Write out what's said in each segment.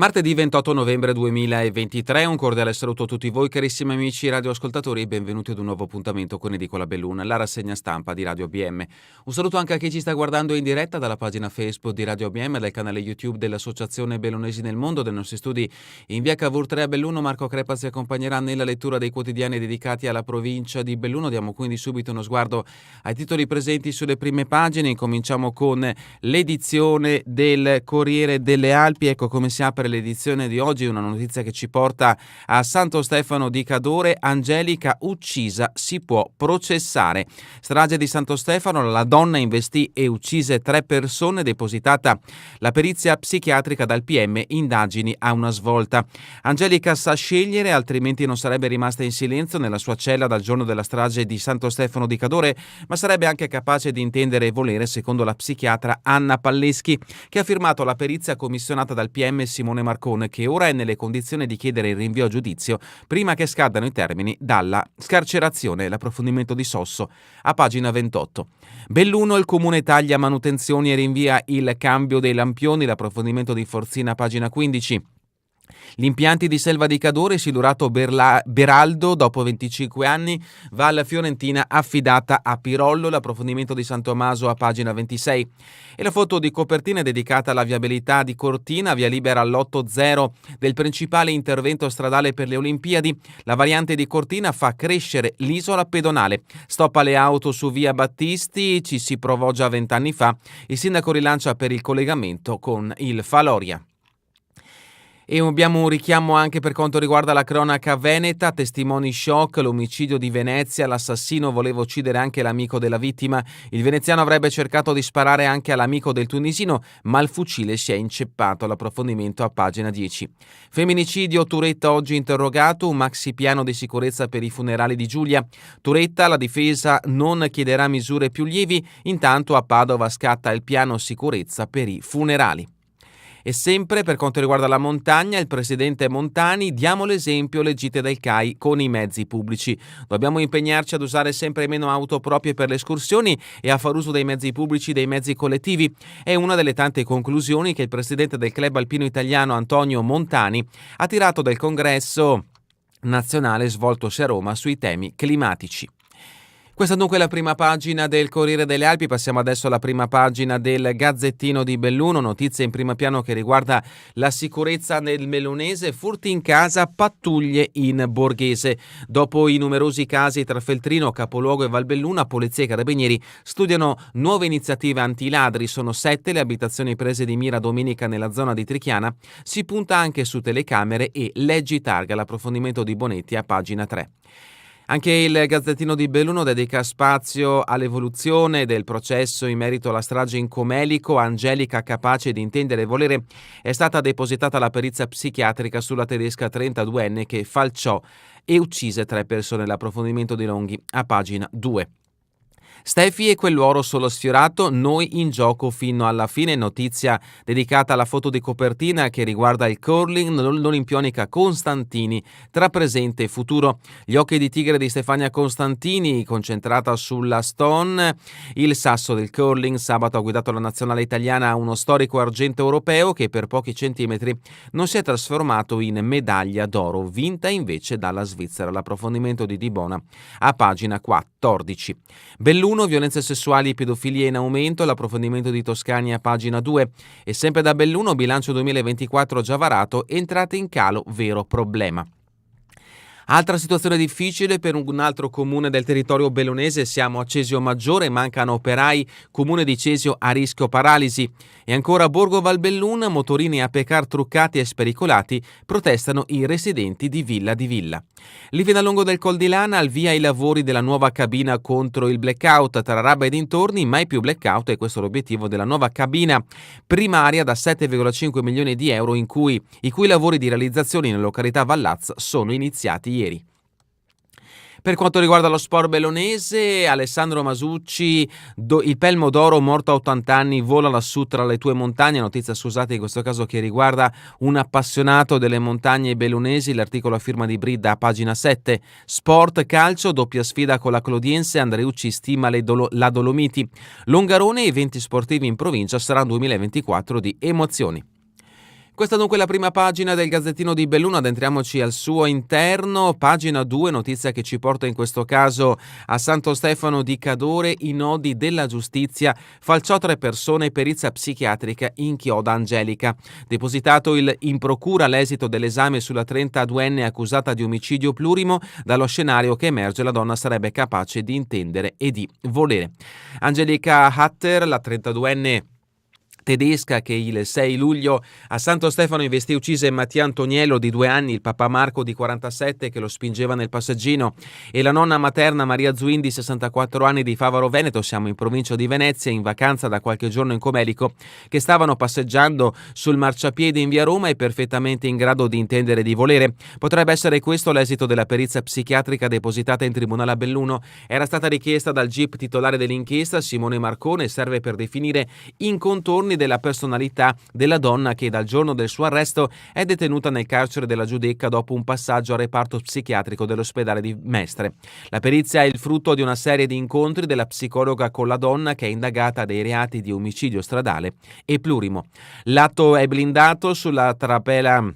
Martedì 28 novembre 2023, un cordiale saluto a tutti voi carissimi amici radioascoltatori e benvenuti ad un nuovo appuntamento con Edicola Belluna, la rassegna stampa di Radio ABM. Un saluto anche a chi ci sta guardando in diretta dalla pagina Facebook di Radio ABM, dal canale YouTube dell'Associazione Bellunesi nel Mondo, dai nostri studi in via Cavour 3 a Belluno. Marco Crepa ci accompagnerà nella lettura dei quotidiani dedicati alla provincia di Belluno. Diamo quindi subito uno sguardo ai titoli presenti sulle prime pagine. Incominciamo con l'edizione del Corriere delle Alpi. Ecco come si apre l'edizione di oggi, una notizia che ci porta a Santo Stefano di Cadore. Angelica uccisa, si può processare. Strage di Santo Stefano, la donna investì e uccise 3 persone, depositata la perizia psichiatrica dal PM, indagini a una svolta. Angelica sa scegliere, altrimenti non sarebbe rimasta in silenzio nella sua cella dal giorno della strage di Santo Stefano di Cadore, ma sarebbe anche capace di intendere e volere, secondo la psichiatra Anna Palleschi, che ha firmato la perizia commissionata dal PM Simone Marcone, che ora è nelle condizioni di chiedere il rinvio a giudizio prima che scadano i termini dalla scarcerazione. L'approfondimento di Sosso a pagina 28. Belluno, il comune taglia manutenzioni e rinvia il cambio dei lampioni. L'approfondimento di Forzina a pagina 15. Gli impianti di Selva di Cadore, Silurato Beraldo, dopo 25 anni, va alla Fiorentina affidata a Pirollo. L'approfondimento di San Tommaso a pagina 26. E la foto di copertina è dedicata alla viabilità di Cortina, via libera all'8-0 del principale intervento stradale per le Olimpiadi. La variante di Cortina fa crescere l'isola pedonale. Stop alle auto su via Battisti, ci si provò già 20 anni fa. Il sindaco rilancia per il collegamento con il Faloria. E abbiamo un richiamo anche per quanto riguarda la cronaca veneta, testimoni shock, l'omicidio di Venezia, l'assassino voleva uccidere anche l'amico della vittima, il veneziano avrebbe cercato di sparare anche all'amico del tunisino, ma il fucile si è inceppato. L'approfondimento a pagina 10. Femminicidio, Turetta oggi interrogato, un maxi piano di sicurezza per i funerali di Giulia. Turetta, la difesa non chiederà misure più lievi, intanto a Padova scatta il piano sicurezza per i funerali. E sempre per quanto riguarda la montagna, il presidente Montani: diamo l'esempio, le gite del CAI con i mezzi pubblici. Dobbiamo impegnarci ad usare sempre meno auto proprie per le escursioni e a far uso dei mezzi pubblici, dei mezzi collettivi. È una delle tante conclusioni che il presidente del Club Alpino Italiano Antonio Montani ha tirato dal congresso nazionale svoltosi a Roma sui temi climatici. Questa dunque è la prima pagina del Corriere delle Alpi. Passiamo adesso alla prima pagina del Gazzettino di Belluno. Notizia in primo piano che riguarda la sicurezza nel Melonese. Furti in casa, pattuglie in Borghese. Dopo i numerosi casi tra Feltrino, capoluogo e Valbelluna, polizia e carabinieri studiano nuove iniziative antiladri. Sono 7 le abitazioni prese di mira domenica nella zona di Trichiana. Si punta anche su telecamere e leggi targa. L'approfondimento di Bonetti a pagina 3. Anche il Gazzettino di Belluno dedica spazio all'evoluzione del processo in merito alla strage in Comelico. Angelica, capace di intendere e volere, è stata depositata la perizia psichiatrica sulla tedesca 32enne che falciò e uccise 3 persone. L'approfondimento di Longhi a pagina 2. Stefi e quell'uoro solo sfiorato, noi in gioco fino alla fine. Notizia dedicata alla foto di copertina che riguarda il curling, l'olimpionica Constantini tra presente e futuro. Gli occhi di tigre di Stefania Constantini, concentrata sulla Stone. Il sasso del curling sabato ha guidato la nazionale italiana a uno storico argento europeo che per pochi centimetri non si è trasformato in medaglia d'oro, vinta invece dalla Svizzera. L'approfondimento di Dibona a pagina 14. Belluno, violenze sessuali e pedofilia in aumento. L'approfondimento di Toscani a pagina 2. E sempre da Belluno, bilancio 2024 già varato, entrate in calo, vero problema. Altra situazione difficile per un altro comune del territorio bellunese. Siamo a Cesio Maggiore, mancano operai, comune di Cesio a rischio paralisi. E ancora a Borgo Valbelluna, motorini a Pecar truccati e spericolati, protestano i residenti di Villa di Villa. Livinallongo del Col di Lana, al via i lavori della nuova cabina contro il blackout. Tra Rabba e dintorni, mai più blackout, e questo è l'obiettivo della nuova cabina primaria da 7,5 milioni di euro i cui lavori di realizzazione nella località Vallaz sono iniziati ieri. Per quanto riguarda lo sport bellonese, Alessandro Masucci, il Pelmo d'Oro morto a 80 anni, vola lassù tra le tue montagne. Notizia, scusate, in questo caso che riguarda un appassionato delle montagne bellunesi. L'articolo a firma di Bridda a pagina 7. Sport, calcio, doppia sfida con la Clodiense, Andreucci stima la Dolomiti. Longarone, eventi sportivi in provincia, sarà un 2024 di emozioni. Questa dunque è la prima pagina del Gazzettino di Belluno, addentriamoci al suo interno. Pagina 2, notizia che ci porta in questo caso a Santo Stefano di Cadore, i nodi della giustizia, falciò 3 persone, perizia psichiatrica, inchioda Angelica. Depositato in procura l'esito dell'esame sulla 32enne accusata di omicidio plurimo, dallo scenario che emerge la donna sarebbe capace di intendere e di volere. Angelica Hatter, la 32enne tedesca che il 6 luglio a Santo Stefano investì e uccise Mattia Antoniello di 2 anni, il papà Marco di 47 che lo spingeva nel passeggino e la nonna materna Maria Zuin di 64 anni di Favaro Veneto, siamo in provincia di Venezia, in vacanza da qualche giorno in Comelico, che stavano passeggiando sul marciapiede in via Roma e perfettamente in grado di intendere e di volere. Potrebbe essere questo l'esito della perizia psichiatrica depositata in tribunale a Belluno. Era stata richiesta dal GIP titolare dell'inchiesta, Simone Marcone, e serve per definire in contorni della personalità della donna che dal giorno del suo arresto è detenuta nel carcere della Giudecca dopo un passaggio al reparto psichiatrico dell'ospedale di Mestre. La perizia è il frutto di una serie di incontri della psicologa con la donna che è indagata dei reati di omicidio stradale e plurimo. L'atto è blindato sulla trapela.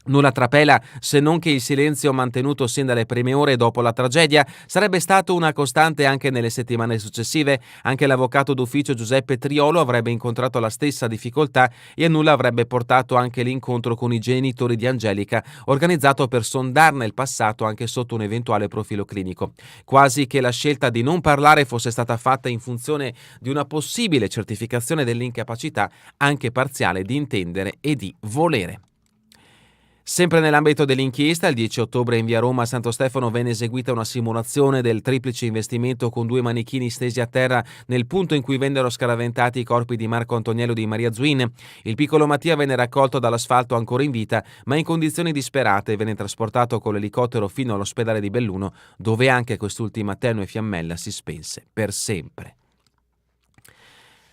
Nulla trapela se non che il silenzio mantenuto sin dalle prime ore dopo la tragedia sarebbe stato una costante anche nelle settimane successive. Anche l'avvocato d'ufficio Giuseppe Triolo avrebbe incontrato la stessa difficoltà e a nulla avrebbe portato anche l'incontro con i genitori di Angelica, organizzato per sondarne il passato anche sotto un eventuale profilo clinico. Quasi che la scelta di non parlare fosse stata fatta in funzione di una possibile certificazione dell'incapacità, anche parziale, di intendere e di volere. Sempre nell'ambito dell'inchiesta, il 10 ottobre in via Roma a Santo Stefano venne eseguita una simulazione del triplice investimento con 2 manichini stesi a terra nel punto in cui vennero scaraventati i corpi di Marco Antoniello e di Maria Zuin. Il piccolo Mattia venne raccolto dall'asfalto ancora in vita, ma in condizioni disperate e venne trasportato con l'elicottero fino all'ospedale di Belluno, dove anche quest'ultima tenue fiammella si spense per sempre.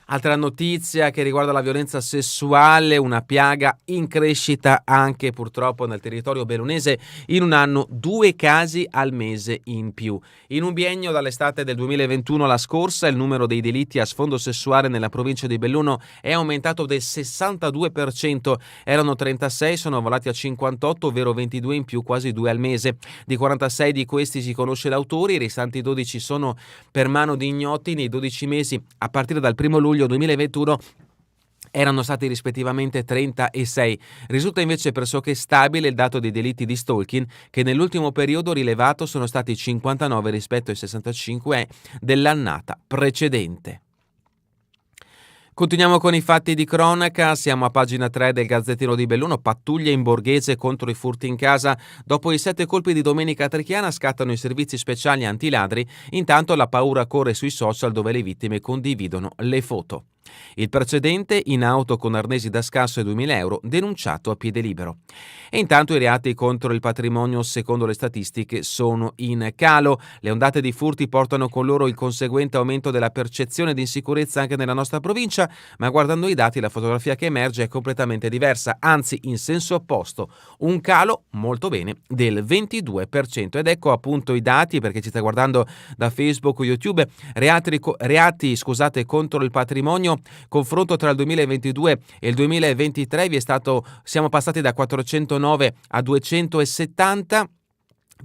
Altra notizia che riguarda la violenza sessuale, una piaga in crescita anche purtroppo nel territorio bellunese, in un anno 2 casi al mese in più. In un biennio dall'estate del 2021 alla scorsa il numero dei delitti a sfondo sessuale nella provincia di Belluno è aumentato del 62%, erano 36, sono volati a 58, ovvero 22 in più, quasi 2 al mese. Di 46 di questi si conosce l'autore, i restanti 12 sono per mano di ignoti. Nei 12 mesi a partire dal 1 luglio 2021 erano stati rispettivamente 30 e 6. Risulta invece pressoché stabile il dato dei delitti di stalking, che nell'ultimo periodo rilevato sono stati 59 rispetto ai 65 dell'annata precedente. Continuiamo con i fatti di cronaca, siamo a pagina 3 del Gazzettino di Belluno, pattuglie in Borghese contro i furti in casa. Dopo i 7 colpi di Domenica Trichiana scattano i servizi speciali antiladri, intanto la paura corre sui social dove le vittime condividono le foto. Il precedente in auto con arnesi da scasso e 2.000 euro, denunciato a piede libero. E intanto i reati contro il patrimonio, secondo le statistiche, sono in calo. Le ondate di furti portano con loro il conseguente aumento della percezione di insicurezza anche nella nostra provincia, ma guardando i dati la fotografia che emerge è completamente diversa, anzi in senso opposto, un calo molto bene del 22%. Ed ecco appunto i dati, perché ci sta guardando da Facebook o YouTube, reati contro il patrimonio. Confronto tra il 2022 e il 2023 siamo passati da 409 a 270.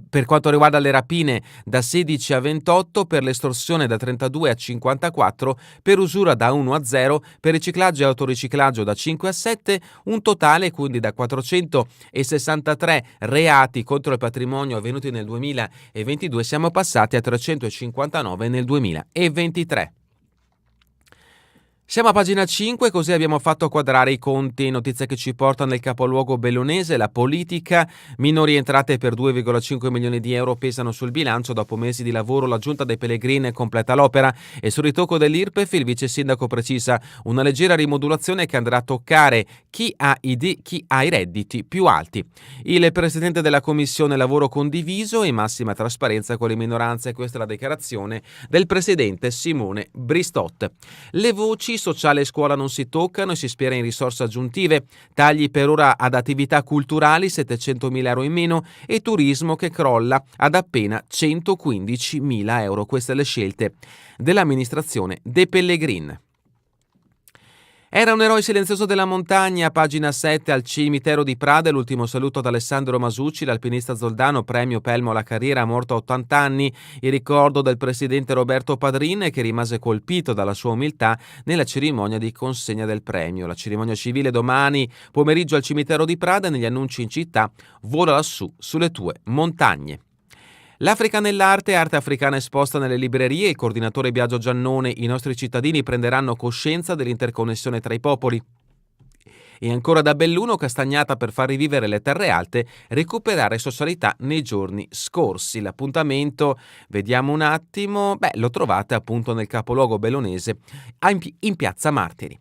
Per quanto riguarda le rapine da 16 a 28, per l'estorsione da 32 a 54, per usura da 1 a 0, per riciclaggio e autoriciclaggio da 5 a 7, un totale quindi da 463 reati contro il patrimonio avvenuti nel 2022, siamo passati a 359 nel 2023. Siamo a pagina 5, così abbiamo fatto quadrare i conti. Notizia che ci porta nel capoluogo bellunese, la politica. Minori entrate per 2,5 milioni di euro pesano sul bilancio. Dopo mesi di lavoro la giunta dei Pellegrini completa l'opera e sul ritocco dell'IRPEF il vice sindaco precisa una leggera rimodulazione che andrà a toccare chi ha i redditi più alti. Il presidente della commissione lavoro condiviso e massima trasparenza con le minoranze, questa è la dichiarazione del presidente Simone Bristot. Le voci sociale e scuola non si toccano e si spera in risorse aggiuntive, tagli per ora ad attività culturali 700.000 euro in meno e turismo che crolla ad appena 115.000 euro. Queste le scelte dell'amministrazione De Pellegrin. Era un eroe silenzioso della montagna, pagina 7, al cimitero di Prade, l'ultimo saluto ad Alessandro Masucci, l'alpinista zoldano, premio Pelmo alla carriera, morto a 80 anni, il ricordo del presidente Roberto Padrin, che rimase colpito dalla sua umiltà nella cerimonia di consegna del premio. La cerimonia civile domani pomeriggio al cimitero di Prade, negli annunci in città, vola lassù sulle tue montagne. L'Africa nell'arte, arte africana esposta nelle librerie, il coordinatore Biagio Giannone, i nostri cittadini prenderanno coscienza dell'interconnessione tra i popoli. E ancora da Belluno, Castagnata per far rivivere le terre alte, recuperare socialità nei giorni scorsi. L'appuntamento, vediamo un attimo, lo trovate appunto nel capoluogo bellunese in Piazza Martiri.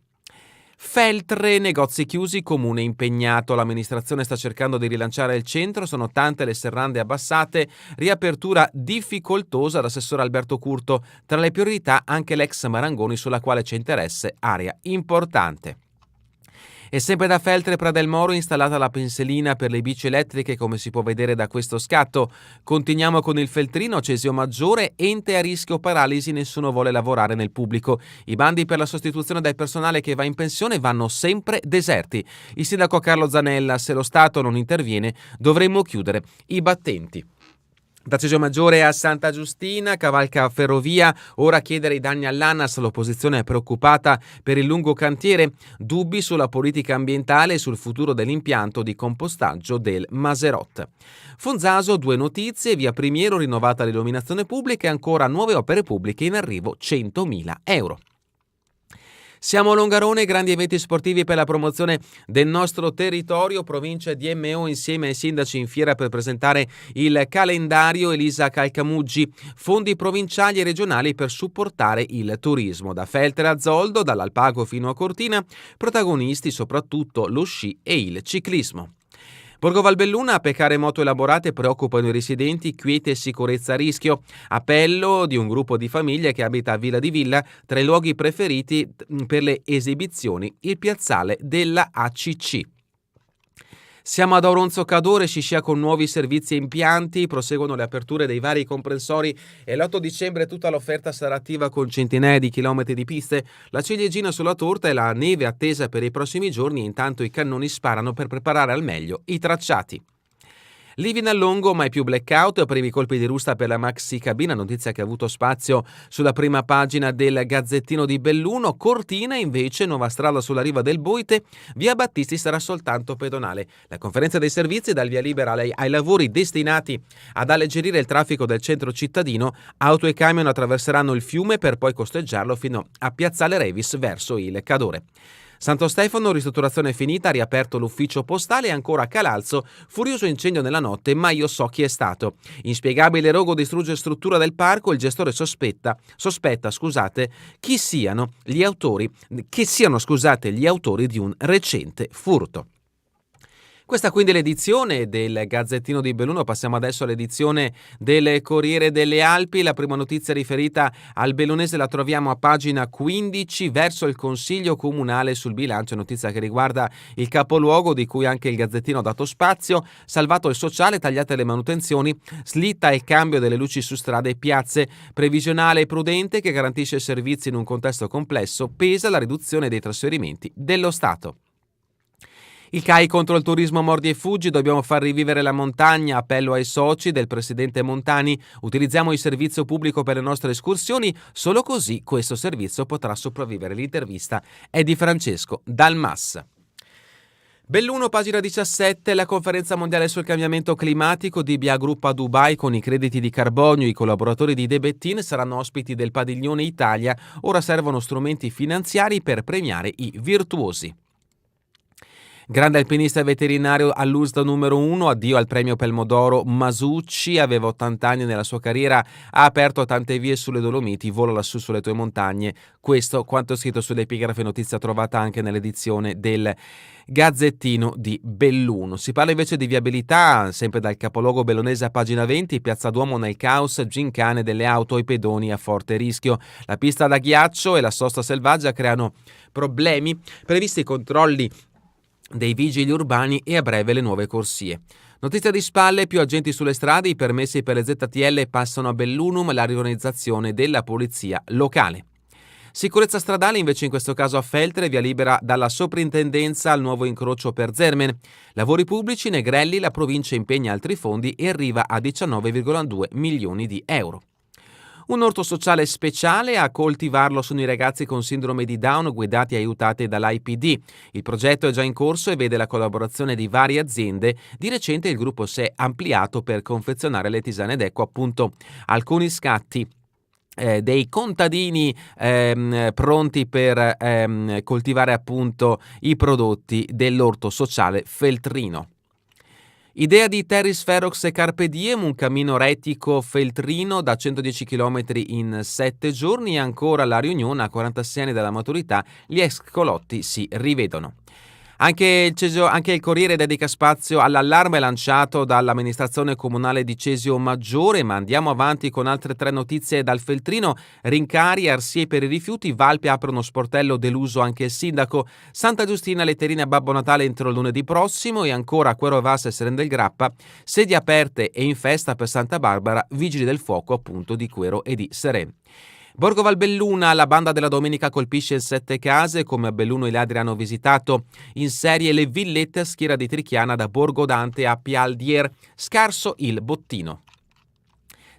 Feltre, negozi chiusi, comune impegnato. L'amministrazione sta cercando di rilanciare il centro, sono tante le serrande abbassate, riapertura difficoltosa. L'assessore Alberto Curto, tra le priorità anche l'ex Marangoni sulla quale c'è interesse, area importante. E sempre da Feltre Pradel Moro installata la pensilina per le bici elettriche, come si può vedere da questo scatto. Continuiamo con il Feltrino, Cesio Maggiore, ente a rischio paralisi, nessuno vuole lavorare nel pubblico. I bandi per la sostituzione del personale che va in pensione vanno sempre deserti. Il sindaco Carlo Zanella, se lo Stato non interviene dovremmo chiudere i battenti. Da Cesio Maggiore a Santa Giustina, cavalca ferrovia, ora chiedere i danni all'ANAS, l'opposizione è preoccupata per il lungo cantiere, dubbi sulla politica ambientale e sul futuro dell'impianto di compostaggio del Maserot. Fonzaso, 2 notizie, via Primiero rinnovata l'illuminazione pubblica e ancora nuove opere pubbliche in arrivo, 100.000 euro. Siamo a Longarone, grandi eventi sportivi per la promozione del nostro territorio, provincia DMO insieme ai sindaci in fiera per presentare il calendario. Elisa Calcamuggi, fondi provinciali e regionali per supportare il turismo. Da Feltre a Zoldo, dall'Alpago fino a Cortina, protagonisti soprattutto lo sci e il ciclismo. Borgo Valbelluna, peccare moto elaborate preoccupano i residenti, quiete e sicurezza a rischio. Appello di un gruppo di famiglie che abita a Villa di Villa, tra i luoghi preferiti per le esibizioni, il piazzale della ACC. Siamo ad Auronzo Cadore, si scia con nuovi servizi e impianti, proseguono le aperture dei vari comprensori e l'8 dicembre tutta l'offerta sarà attiva con centinaia di chilometri di piste, la ciliegina sulla torta e la neve attesa per i prossimi giorni e intanto i cannoni sparano per preparare al meglio i tracciati. Living a lungo, mai più blackout, primi colpi di rusta per la maxi cabina, notizia che ha avuto spazio sulla prima pagina del Gazzettino di Belluno. Cortina invece, nuova strada sulla riva del Boite, via Battisti sarà soltanto pedonale. La conferenza dei servizi dà il via libera ai lavori destinati ad alleggerire il traffico del centro cittadino. Auto e camion attraverseranno il fiume per poi costeggiarlo fino a Piazzale Revis verso il Cadore. Santo Stefano, ristrutturazione finita, riaperto l'ufficio postale e ancora a Calalzo, furioso incendio nella notte, ma io so chi è stato. Inspiegabile rogo distrugge struttura del parco, il gestore sospetta, chi siano gli autori di un recente furto. Questa quindi è l'edizione del Gazzettino di Belluno. Passiamo adesso all'edizione del Corriere delle Alpi. La prima notizia riferita al bellunese la troviamo a pagina 15 verso il Consiglio Comunale sul bilancio, notizia che riguarda il capoluogo di cui anche il Gazzettino ha dato spazio. Salvato il sociale, tagliate le manutenzioni, slitta il cambio delle luci su strade e piazze, previsionale e prudente che garantisce servizi in un contesto complesso, pesa la riduzione dei trasferimenti dello Stato. Il CAI contro il turismo mordi e fuggi, dobbiamo far rivivere la montagna, appello ai soci del presidente Montani, utilizziamo il servizio pubblico per le nostre escursioni, solo così questo servizio potrà sopravvivere. L'intervista è di Francesco Dalmas. Belluno, pagina 17, la conferenza mondiale sul cambiamento climatico di BA Group a Dubai con i crediti di carbonio. I collaboratori di Debettin saranno ospiti del padiglione Italia, ora servono strumenti finanziari per premiare i virtuosi. Grande alpinista e veterinario all'USDA numero 1, addio al premio Pelmodoro Masucci, aveva 80 anni nella sua carriera, ha aperto tante vie sulle Dolomiti, vola lassù sulle tue montagne. Questo quanto scritto sull'epigrafe, notizia trovata anche nell'edizione del Gazzettino di Belluno. Si parla invece di viabilità, sempre dal capoluogo bellunese a pagina 20, Piazza Duomo nel caos, gincane delle auto e pedoni a forte rischio. La pista da ghiaccio e la sosta selvaggia creano problemi, previsti i controlli dei vigili urbani e a breve le nuove corsie. Notizia di spalle, più agenti sulle strade, i permessi per le ZTL passano a Bellunum, la riorganizzazione della polizia locale. Sicurezza stradale invece in questo caso a Feltre, via libera dalla soprintendenza al nuovo incrocio per Zermen. Lavori pubblici, Negrelli, la provincia impegna altri fondi e arriva a 19,2 milioni di euro. Un orto sociale speciale, a coltivarlo sono i ragazzi con sindrome di Down guidati e aiutati dall'IPD. Il progetto è già in corso e vede la collaborazione di varie aziende. Di recente il gruppo si è ampliato per confezionare le tisane ed ecco appunto alcuni scatti dei contadini pronti per coltivare appunto i prodotti dell'orto sociale feltrino. Idea di Terris Ferox e Carpe Diem, un cammino rettico feltrino da 110 km in 7 giorni e ancora la riunione a 46 anni dalla maturità, gli ex colotti si rivedono. Anche il Corriere dedica spazio all'allarme lanciato dall'amministrazione comunale di Cesio Maggiore, ma andiamo avanti con altre 3 notizie dal Feltrino. Rincari, arsie per i rifiuti, Valpi apre uno sportello, deluso anche il sindaco. Santa Giustina, letterine a Babbo Natale entro lunedì prossimo e ancora Quero e Vas e Seren del Grappa, sedi aperte e in festa per Santa Barbara, vigili del fuoco appunto di Quero e di Seren. Borgo Valbelluna, la banda della domenica colpisce 7 case, come a Belluno i ladri hanno visitato in serie le villette a Schiera di Trichiana da Borgo Dante a Pialdier, scarso il bottino.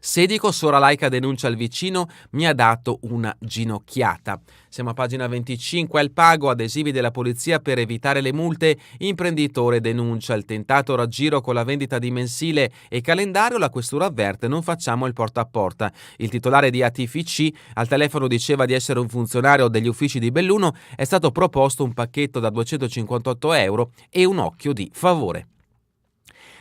Sedico, sora laica denuncia il vicino, mi ha dato una ginocchiata. Siamo a pagina 25, al pago, adesivi della polizia per evitare le multe, imprenditore denuncia il tentato raggiro con la vendita di mensile e calendario, la questura avverte non facciamo il porta a porta. Il titolare di ATFC al telefono diceva di essere un funzionario degli uffici di Belluno, è stato proposto un pacchetto da 258 euro e un occhio di favore.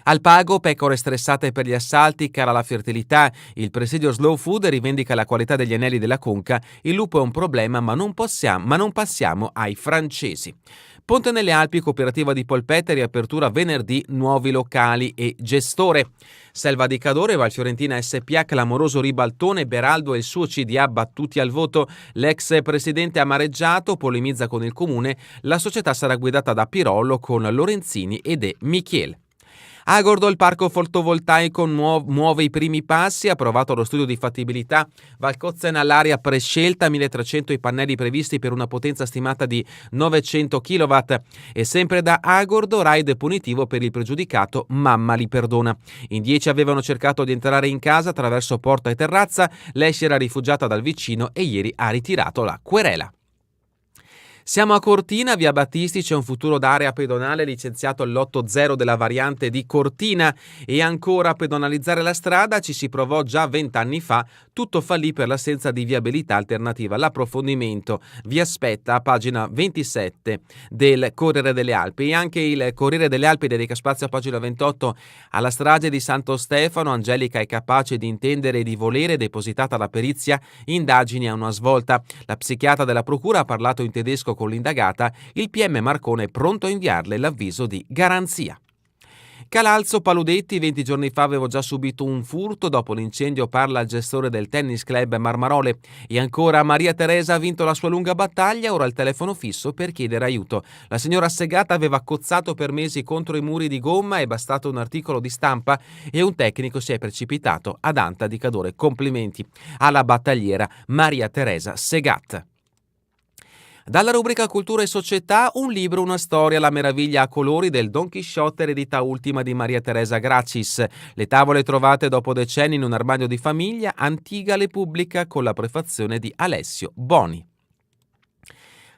Al pago, pecore stressate per gli assalti, cara la fertilità, il presidio Slow Food rivendica la qualità degli anelli della conca, il lupo è un problema ma non passiamo ai francesi. Ponte nelle Alpi, cooperativa di polpette, riapertura venerdì, nuovi locali e gestore. Selva di Cadore, Valfiorentina SPA, clamoroso ribaltone, Beraldo e il suo CDA battuti al voto, l'ex presidente amareggiato, polemizza con il comune, la società sarà guidata da Pirollo con Lorenzini e De Michiel. Agordo, il parco fotovoltaico muove i primi passi, approvato lo studio di fattibilità, Valcozzena all'area prescelta, 1300 i pannelli previsti per una potenza stimata di 900 kW e sempre da Agordo, raid punitivo per il pregiudicato, mamma li perdona. In 10 avevano cercato di entrare in casa attraverso porta e terrazza, lei si era rifugiata dal vicino e ieri ha ritirato la querela. Siamo a Cortina, via Battisti, c'è un futuro d'area pedonale licenziato all'8-0 della variante di Cortina e ancora a pedonalizzare la strada ci si provò già 20 anni fa, tutto fallì per l'assenza di viabilità alternativa. L'approfondimento vi aspetta a pagina 27 del Corriere delle Alpi e anche il Corriere delle Alpi dedica spazio a pagina 28 alla strage di Santo Stefano. Angelica è capace di intendere e di volere, depositata la perizia, indagini a una svolta. La psichiatra della procura ha parlato in tedesco con l'indagata, il PM Marcone è pronto a inviarle l'avviso di garanzia. Calalzo, Paludetti, 20 giorni fa avevo già subito un furto, dopo l'incendio parla il gestore del tennis club Marmarole e ancora Maria Teresa ha vinto la sua lunga battaglia, ora al telefono fisso per chiedere aiuto. La signora Segata aveva cozzato per mesi contro i muri di gomma, è bastato un articolo di stampa e un tecnico si è precipitato ad Anta di Cadore. Complimenti alla battagliera Maria Teresa Segat. Dalla rubrica Cultura e Società, un libro, una storia, la meraviglia a colori del Don Chisciotte, eredità ultima di Maria Teresa Gracis. Le tavole trovate dopo decenni in un armadio di famiglia, Antiga le pubblica con la prefazione di Alessio Boni.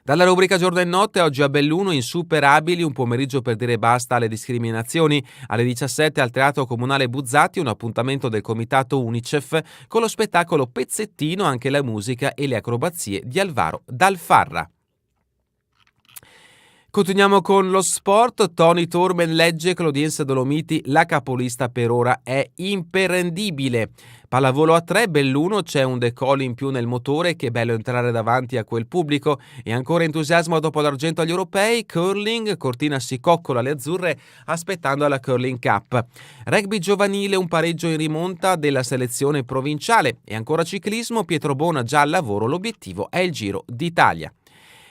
Dalla rubrica Giorno e Notte, oggi a Belluno, Insuperabili, un pomeriggio per dire basta alle discriminazioni. Alle 17 al Teatro Comunale Buzzati, un appuntamento del Comitato Unicef con lo spettacolo Pezzettino, anche la musica e le acrobazie di Alvaro Dalfarra. Continuiamo con lo sport. Tony Torben legge Claudiense Dolomiti, la capolista per ora è imprendibile. Pallavolo a 3, Belluno, c'è un decollo in più nel motore, che bello entrare davanti a quel pubblico e ancora entusiasmo dopo l'argento agli europei. Curling, Cortina si coccola le azzurre aspettando la Curling Cup. Rugby giovanile, un pareggio in rimonta della selezione provinciale e ancora ciclismo, Pietrobona già al lavoro, l'obiettivo è il Giro d'Italia.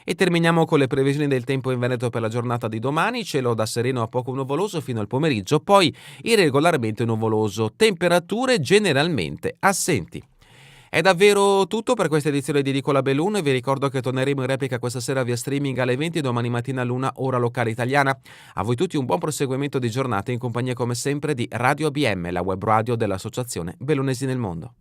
E terminiamo con le previsioni del tempo in Veneto per la giornata di domani, cielo da sereno a poco nuvoloso fino al pomeriggio, poi irregolarmente nuvoloso, temperature generalmente assenti. È davvero tutto per questa edizione di Edicola Belluna e vi ricordo che torneremo in replica questa sera via streaming alle 20 e domani mattina all'1 ora locale italiana. A voi tutti un buon proseguimento di giornata in compagnia come sempre di Radio ABM, la web radio dell'Associazione Bellunesi nel Mondo.